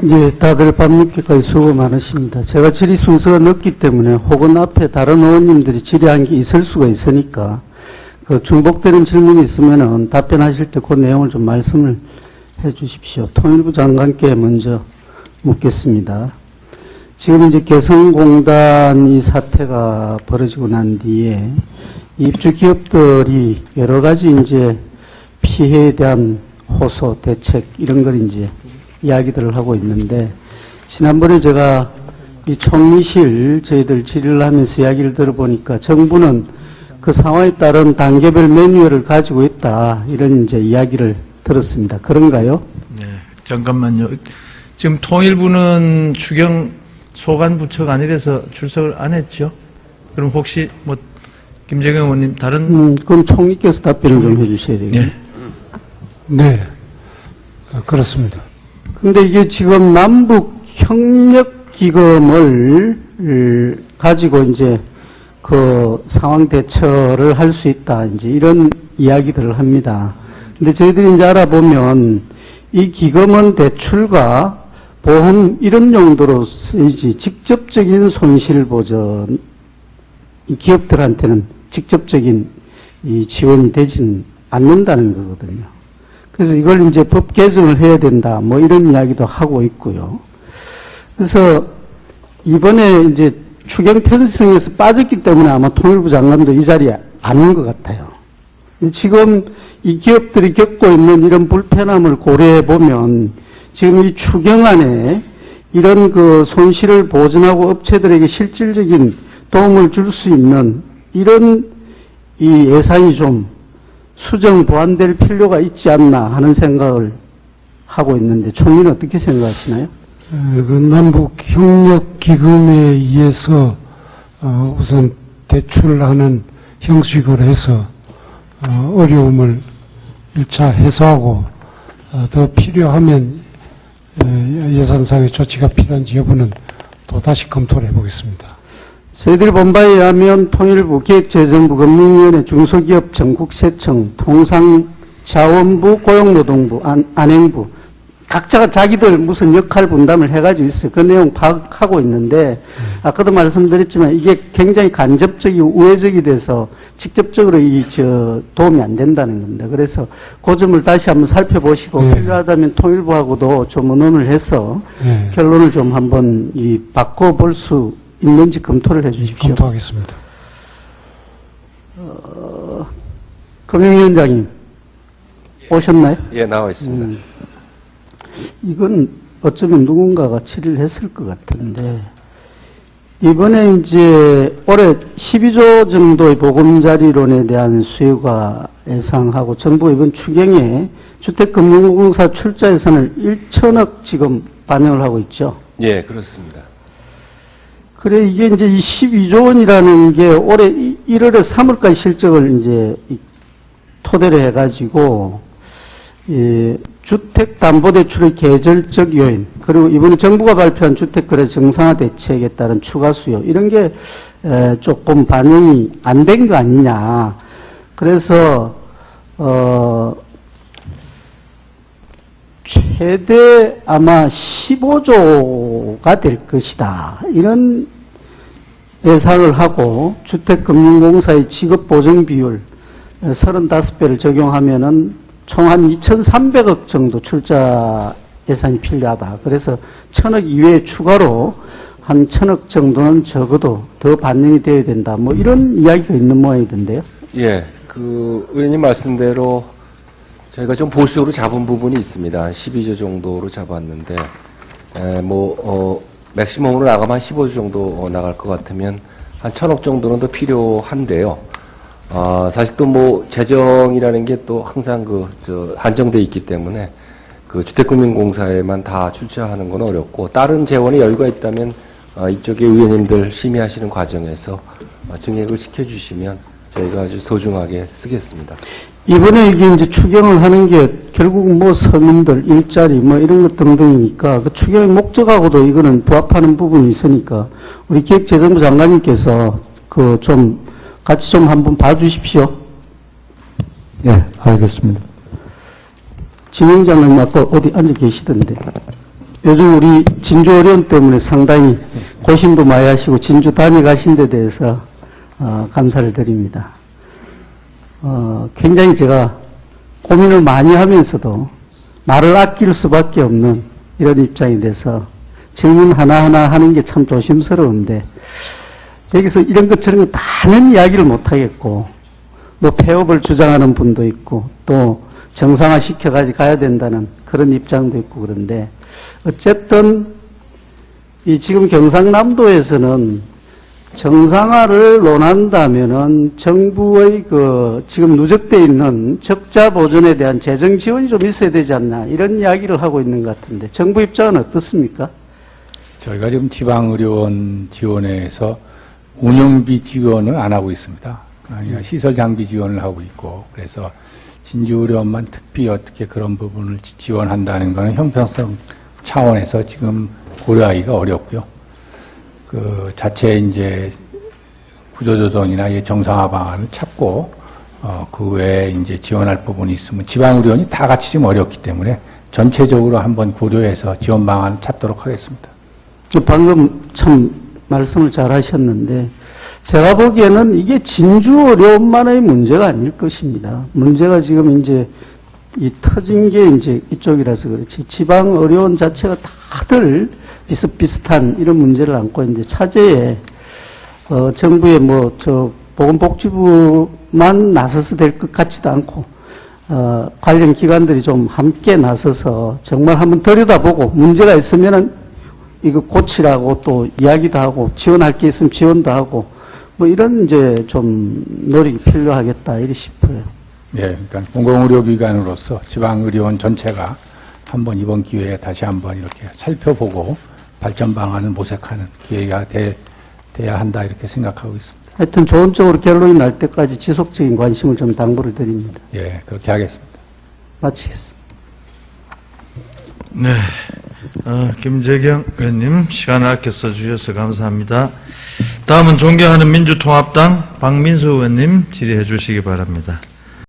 예, 다들 밤늦게까지 수고 많으십니다. 제가 질의 순서가 늦기 때문에 혹은 앞에 다른 의원님들이 질의한 게 있을 수가 있으니까 그 중복되는 질문이 있으면은 답변하실 때 그 내용을 좀 말씀을 해 주십시오. 통일부 장관께 먼저 묻겠습니다. 지금 이제 개성공단 이 사태가 벌어지고 난 뒤에 입주 기업들이 여러 가지 이제 피해에 대한 호소, 대책 이런 걸 이제 이야기들을 하고 있는데, 지난번에 제가 이 총리실 저희들 질의를 하면서 이야기를 들어보니까 정부는 그 상황에 따른 단계별 매뉴얼을 가지고 있다, 이런 이제 이야기를 들었습니다. 그런가요? 네, 잠깐만요. 지금 통일부는 추경 소관 부처가 아니라서 출석을 안 했죠? 그럼 혹시 뭐 김재경 의원님 다른 그럼 총리께서 답변을 좀 해주셔야 되겠네요. 네. 네, 그렇습니다. 근데 이게 지금 남북 협력기금을 가지고 이제 그 상황 대처를 할 수 있다, 이제 이런 이야기들을 합니다. 근데 저희들이 이제 알아보면 이 기금은 대출과 보험 이런 용도로 쓰이지 직접적인 손실 보전, 이 기업들한테는 직접적인 이 지원이 되지는 않는다는 거거든요. 그래서 이걸 이제 법 개정을 해야 된다, 뭐 이런 이야기도 하고 있고요. 그래서 이번에 이제 추경 편성에서 빠졌기 때문에 아마 통일부 장관도 이 자리에 안 온 것 같아요. 지금 이 기업들이 겪고 있는 이런 불편함을 고려해 보면 지금 이 추경안에 이런 그 손실을 보전하고 업체들에게 실질적인 도움을 줄 수 있는 이런 이 예산이 좀 수정 보완될 필요가 있지 않나 하는 생각을 하고 있는데, 총리는 어떻게 생각하시나요? 그 남북협력기금에 의해서 우선 대출하는 형식으로 해서 어려움을 1차 해소하고 더 필요하면 예산상의 조치가 필요한지 여부는 또다시 검토를 해보겠습니다. 저희들 본바에 의하면 통일부, 기획재정부, 금융위원회, 중소기업, 전국세청, 통상자원부, 고용노동부, 안행부 각자가 자기들 무슨 역할 분담을 해가지고 있어요. 그 내용 파악하고 있는데, 아까도 말씀드렸지만 이게 굉장히 간접적이고 우회적이 돼서 직접적으로 도움이 안 된다는 겁니다. 그래서 그 점을 다시 한번 살펴보시고, 네. 필요하다면 통일부하고도 좀 의논을 해서 네. 결론을 좀 한번 바꿔볼 수 있는지 검토를 해 주십시오. 검토하겠습니다. 금융위원장님 오셨나요? 예, 나와 있습니다. 이건 어쩌면 누군가가 질의를 했을 것 같은데, 이번에 이제 올해 12조 정도의 보금자리론에 대한 수요가 예상하고 정부가 이번 추경에 주택금융공사 출자 예산을 1천억 지금 반영을 하고 있죠. 예, 그렇습니다. 그래, 이게 이제 이 12조 원이라는 게 올해 1월에 3월까지 실적을 이제 토대로 해가지고, 주택담보대출의 계절적 요인, 그리고 이번에 정부가 발표한 주택거래 정상화 대책에 따른 추가 수요, 이런 게 조금 반영이 안 된 거 아니냐. 그래서, 최대 아마 15조가 될 것이다, 이런 예상을 하고, 주택금융공사의 지급보증비율 35배를 적용하면은 총 한 2,300억 정도 출자 예산이 필요하다. 그래서 1,000억 이외에 추가로 한 1,000억 정도는 적어도 더 반영이 되어야 된다, 뭐 이런 이야기가 있는 모양이던데요. 예, 의원님 말씀대로 저희가 좀 보수적으로 잡은 부분이 있습니다. 한 12조 정도로 잡았는데, 맥시멈으로 나가면 한 15조 정도 나갈 것 같으면 한 1,000억 정도는 더 필요한데요. 사실 또 재정이라는 게 또 항상 한정돼 있기 때문에 주택금융공사에만 다 출자하는 건 어렵고, 다른 재원에 여유가 있다면 이쪽에 의원님들 심의하시는 과정에서 증액을 시켜주시면 저희가 아주 소중하게 쓰겠습니다. 이번에 이게 이제 추경을 하는 게 결국 서민들 일자리 이런 것 등등이니까 그 추경의 목적하고도 이거는 부합하는 부분이 있으니까 우리 기획재정부 장관님께서 같이 좀 한번 봐주십시오. 네, 알겠습니다. 진행장관님 아까 어디 앉아 계시던데. 요즘 우리 진주 어려움 때문에 상당히 고심도 많이 하시고 진주 다녀가신 데 대해서 감사를 드립니다. 굉장히 제가 고민을 많이 하면서도 말을 아낄 수밖에 없는 이런 입장이 돼서 질문 하나하나 하는 게 참 조심스러운데 여기서 이런 것 저런 거 다는 이야기를 못하겠고 뭐 폐업을 주장하는 분도 있고 또 정상화 시켜가지고 가야 된다는 그런 입장도 있고 그런데 어쨌든 이 지금 경상남도에서는 정상화를 논한다면은 정부의 그 지금 누적되어 있는 적자 보존에 대한 재정 지원이 좀 있어야 되지 않나 이런 이야기를 하고 있는 것 같은데 정부 입장은 어떻습니까? 저희가 지금 지방의료원 지원에서 운영비 지원을 안 하고 있습니다. 그러니까 시설 장비 지원을 하고 있고 그래서 진주의료원만 특히 어떻게 그런 부분을 지원한다는 것은 형평성 차원에서 지금 고려하기가 어렵고요. 그 자체 이제 구조조정이나 정상화 방안을 찾고 그 외에 이제 지원할 부분이 있으면 지방의료원이 다 같이 지금 어렵기 때문에 전체적으로 한번 고려해서 지원 방안을 찾도록 하겠습니다. 방금 참 말씀을 잘 하셨는데 제가 보기에는 이게 진주 어려움만의 문제가 아닐 것입니다. 문제가 지금 이제 이 터진 게 이제 이쪽이라서 그렇지 지방 의료원 자체가 다들 비슷비슷한 이런 문제를 안고 이제 차제에 정부의 뭐 저 보건복지부만 나서서 될 것 같지도 않고 관련 기관들이 좀 함께 나서서 정말 한번 들여다보고 문제가 있으면은 이거 고치라고 또 이야기도 하고 지원할 게 있으면 지원도 하고 뭐 이런 이제 좀 노력이 필요하겠다 이렇게 싶어요. 예, 그러니까 공공의료기관으로서 지방의료원 전체가 한번 이번 기회에 다시 한번 이렇게 살펴보고 발전 방안을 모색하는 기회가 돼야 한다 이렇게 생각하고 있습니다. 하여튼 좋은 쪽으로 결론이 날 때까지 지속적인 관심을 좀 당부를 드립니다. 예, 그렇게 하겠습니다. 마치겠습니다. 네. 김재경 의원님 시간을 아껴 써주셔서 감사합니다. 다음은 존경하는 민주통합당 박민수 의원님 질의해 주시기 바랍니다.